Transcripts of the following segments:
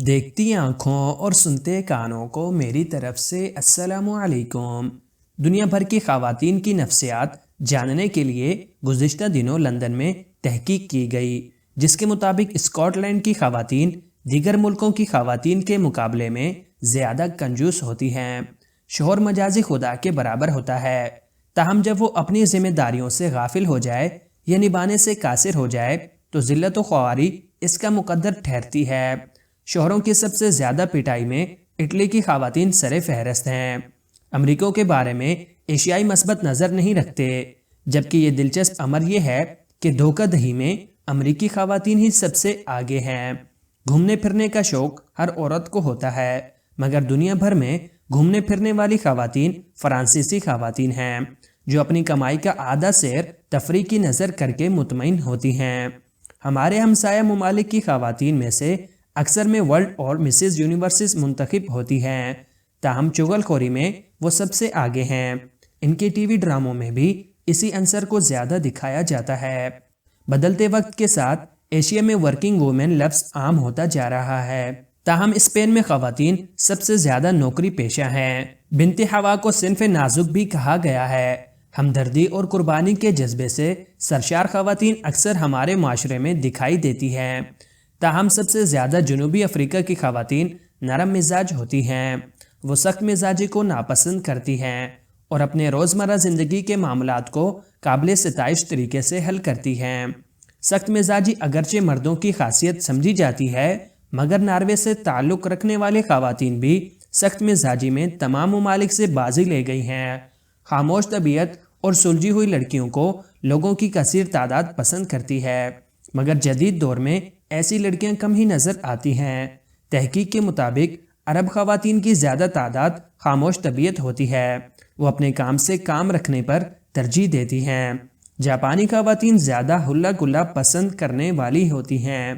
دیکھتی آنکھوں اور سنتے کانوں کو میری طرف سے السلام علیکم۔ دنیا بھر کی خواتین کی نفسیات جاننے کے لیے گزشتہ دنوں لندن میں تحقیق کی گئی، جس کے مطابق اسکاٹ لینڈ کی خواتین دیگر ملکوں کی خواتین کے مقابلے میں زیادہ کنجوس ہوتی ہیں۔ شوہر مجازی خدا کے برابر ہوتا ہے، تاہم جب وہ اپنی ذمہ داریوں سے غافل ہو جائے یا نبھانے سے قاصر ہو جائے تو ذلت و خواری اس کا مقدر ٹھہرتی ہے۔ شوہروں کی سب سے زیادہ پٹائی میں اٹلی کی خواتین سر فہرست ہیں۔ امریکوں کے بارے میں ایشیائی مثبت نظر نہیں رکھتے، جبکہ یہ دلچسپ امر یہ ہے کہ دھوکہ دہی میں امریکی خواتین ہی سب سے آگے ہیں۔ گھومنے پھرنے کا شوق ہر عورت کو ہوتا ہے، مگر دنیا بھر میں گھومنے پھرنے والی خواتین فرانسیسی خواتین ہیں، جو اپنی کمائی کا آدھا سیر تفریح کی نظر کر کے مطمئن ہوتی ہیں۔ ہمارے ہمسایہ ممالک کی خواتین میں سے اکثر میں ورلڈ اور مسز یونیورسز منتخب ہوتی ہیں، تاہم چغل خوری میں وہ سب سے آگے ہیں۔ ان کے ٹی وی ڈراموں میں بھی اسی عنصر کو زیادہ دکھایا جاتا ہے۔ بدلتے وقت کے ساتھ ایشیا میں ورکنگ وومن لفظ عام ہوتا جا رہا ہے، تاہم اسپین میں خواتین سب سے زیادہ نوکری پیشہ ہیں۔ بنت ہوا کو صنف نازک بھی کہا گیا ہے۔ ہمدردی اور قربانی کے جذبے سے سرشار خواتین اکثر ہمارے معاشرے میں دکھائی دیتی ہیں، تاہم سب سے زیادہ جنوبی افریقہ کی خواتین نرم مزاج ہوتی ہیں۔ وہ سخت مزاجی کو ناپسند کرتی ہیں اور اپنے روزمرہ زندگی کے معاملات کو قابل ستائش طریقے سے حل کرتی ہیں۔ سخت مزاجی اگرچہ مردوں کی خاصیت سمجھی جاتی ہے، مگر ناروے سے تعلق رکھنے والے خواتین بھی سخت مزاجی میں تمام ممالک سے بازی لے گئی ہیں۔ خاموش طبیعت اور سلجھی ہوئی لڑکیوں کو لوگوں کی کثیر تعداد پسند کرتی ہے، مگر جدید دور میں ایسی لڑکیاں کم ہی نظر آتی ہیں۔ تحقیق کے مطابق عرب خواتین کی زیادہ تعداد خاموش طبیعت ہوتی ہے، وہ اپنے کام سے کام رکھنے پر ترجیح دیتی ہیں۔ جاپانی خواتین زیادہ ہلا گلا پسند کرنے والی ہوتی ہیں،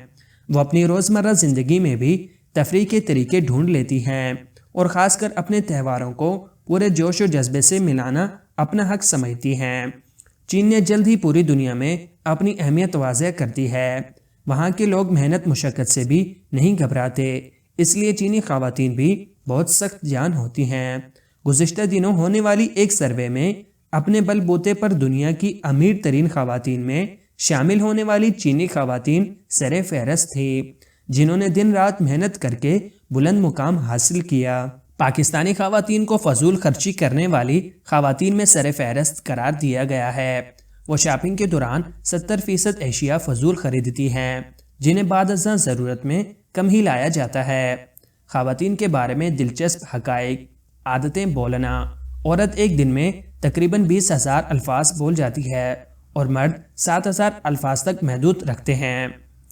وہ اپنی روزمرہ زندگی میں بھی تفریح کے طریقے ڈھونڈ لیتی ہیں اور خاص کر اپنے تہواروں کو پورے جوش و جذبے سے منانا اپنا حق سمجھتی ہیں۔ چین نے جلد ہی پوری دنیا میں اپنی اہمیت واضح کرتی ہے۔ وہاں کے لوگ محنت مشقت سے بھی نہیں گھبراتے، اس لیے چینی خواتین بھی بہت سخت جان ہوتی ہیں۔ گزشتہ دنوں ہونے والی ایک سروے میں اپنے بل بوتے پر دنیا کی امیر ترین خواتین میں شامل ہونے والی چینی خواتین سر فہرست تھی، جنہوں نے دن رات محنت کر کے بلند مقام حاصل کیا۔ پاکستانی خواتین کو فضول خرچی کرنے والی خواتین میں سر فہرست قرار دیا گیا ہے۔ وہ شاپنگ کے دوران 70% اشیاء فضول خریدتی ہیں، جنہیں بعد ازاں ضرورت میں کم ہی لایا جاتا ہے۔ خواتین کے بارے میں دلچسپ حقائق۔ عادتیں بولنا۔ عورت ایک دن میں تقریباً 20,000 الفاظ بول جاتی ہے اور مرد 7,000 الفاظ تک محدود رکھتے ہیں۔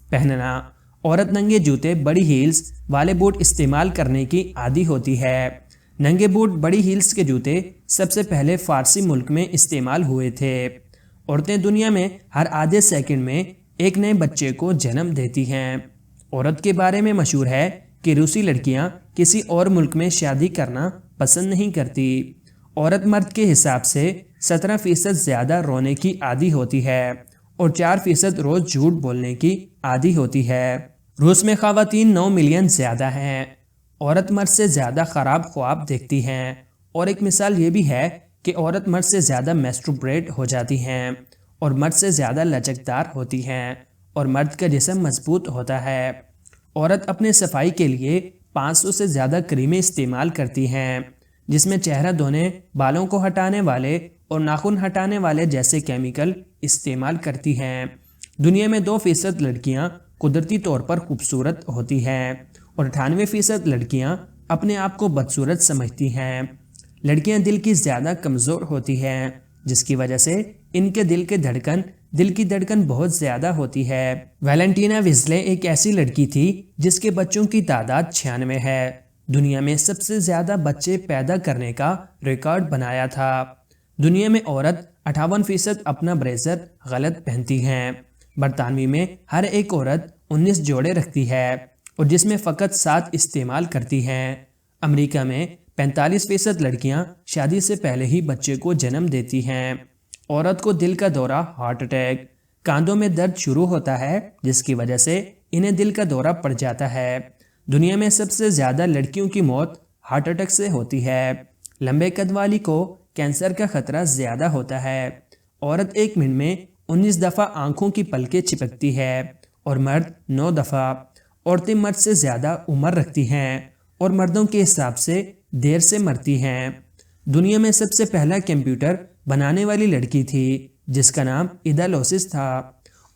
پہننا۔ عورت ننگے جوتے، بڑی ہیلز والے بوٹ استعمال کرنے کی عادی ہوتی ہے۔ ننگے بوٹ، بڑی ہیلز کے جوتے سب سے پہلے فارسی ملک میں استعمال ہوئے تھے۔ عورتیں دنیا میں ہر آدھے سیکنڈ میں ایک نئے بچے کو جنم دیتی ہیں۔ عورت کے بارے میں مشہور ہے کہ روسی لڑکیاں کسی اور ملک میں شادی کرنا پسند نہیں کرتی۔ عورت مرد کے حساب سے 17% زیادہ رونے کی عادی ہوتی ہے اور 4% روز جھوٹ بولنے کی عادی ہوتی ہے۔ روس میں خواتین 9 ملین زیادہ ہیں۔ عورت مرد سے زیادہ خراب خواب دیکھتی ہیں، اور ایک مثال یہ بھی ہے کہ عورت مرد سے زیادہ میسٹربریٹ ہو جاتی ہیں اور مرد سے زیادہ لچکدار ہوتی ہیں اور مرد کا جسم مضبوط ہوتا ہے۔ عورت اپنے صفائی کے لیے 500 سے زیادہ کریمیں استعمال کرتی ہیں، جس میں چہرہ دھونے، بالوں کو ہٹانے والے اور ناخن ہٹانے والے جیسے کیمیکل استعمال کرتی ہیں۔ دنیا میں 2% لڑکیاں قدرتی طور پر خوبصورت ہوتی ہیں اور 98% لڑکیاں اپنے آپ کو بدصورت سمجھتی ہیں۔ لڑکیاں دل کی زیادہ کمزور ہوتی ہیں، جس کی وجہ سے ان کے دل کی دھڑکن بہت زیادہ ہوتی ہے۔ ویلنٹینا ویزلے ایک ایسی لڑکی تھی جس کے بچوں کی تعداد 96 ہے۔ دنیا میں سب سے زیادہ بچے پیدا کرنے کا ریکارڈ بنایا تھا۔ دنیا میں عورت 58% اپنا بریزر غلط پہنتی ہیں۔ برطانوی میں ہر ایک عورت 19 جوڑے رکھتی ہے اور جس میں فقط 7 استعمال کرتی ہیں۔ امریکہ میں 45% لڑکیاں شادی سے پہلے ہی بچے کو جنم دیتی ہیں۔ عورت کو دل کا دورہ، ہارٹ اٹیک، کاندھوں میں درد شروع ہوتا ہے، جس کی وجہ سے انہیں دل کا دورہ پڑ جاتا ہے۔ دنیا میں سب سے زیادہ لڑکیوں کی موت ہارٹ اٹیک سے ہوتی ہے۔ لمبے قد والی کو کینسر کا خطرہ زیادہ ہوتا ہے۔ عورت 1 منٹ میں 19 دفعہ آنکھوں کی پلکیں چپکتی ہے اور مرد 9 دفعہ۔ عورتیں مرد سے زیادہ عمر رکھتی ہیں اور مردوں کے حساب سے دیر سے مرتی ہیں۔ دنیا میں سب سے پہلا کمپیوٹر بنانے والی لڑکی تھی جس کا نام ایدا لوسس تھا۔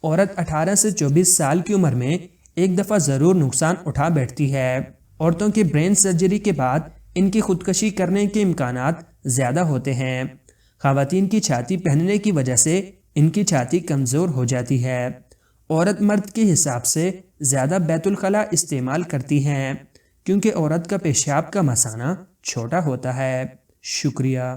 عورت 18 سے 24 سال کی عمر میں 1 دفعہ ضرور نقصان اٹھا بیٹھتی ہے۔ عورتوں کی برین سرجری کے بعد ان کی خودکشی کرنے کے امکانات زیادہ ہوتے ہیں۔ خواتین کی چھاتی پہننے کی وجہ سے ان کی چھاتی کمزور ہو جاتی ہے۔ عورت مرد کے حساب سے زیادہ بیت الخلاء استعمال کرتی ہیں کیونکہ عورت کا پیشاب کا مثانہ چھوٹا ہوتا ہے۔ شکریہ۔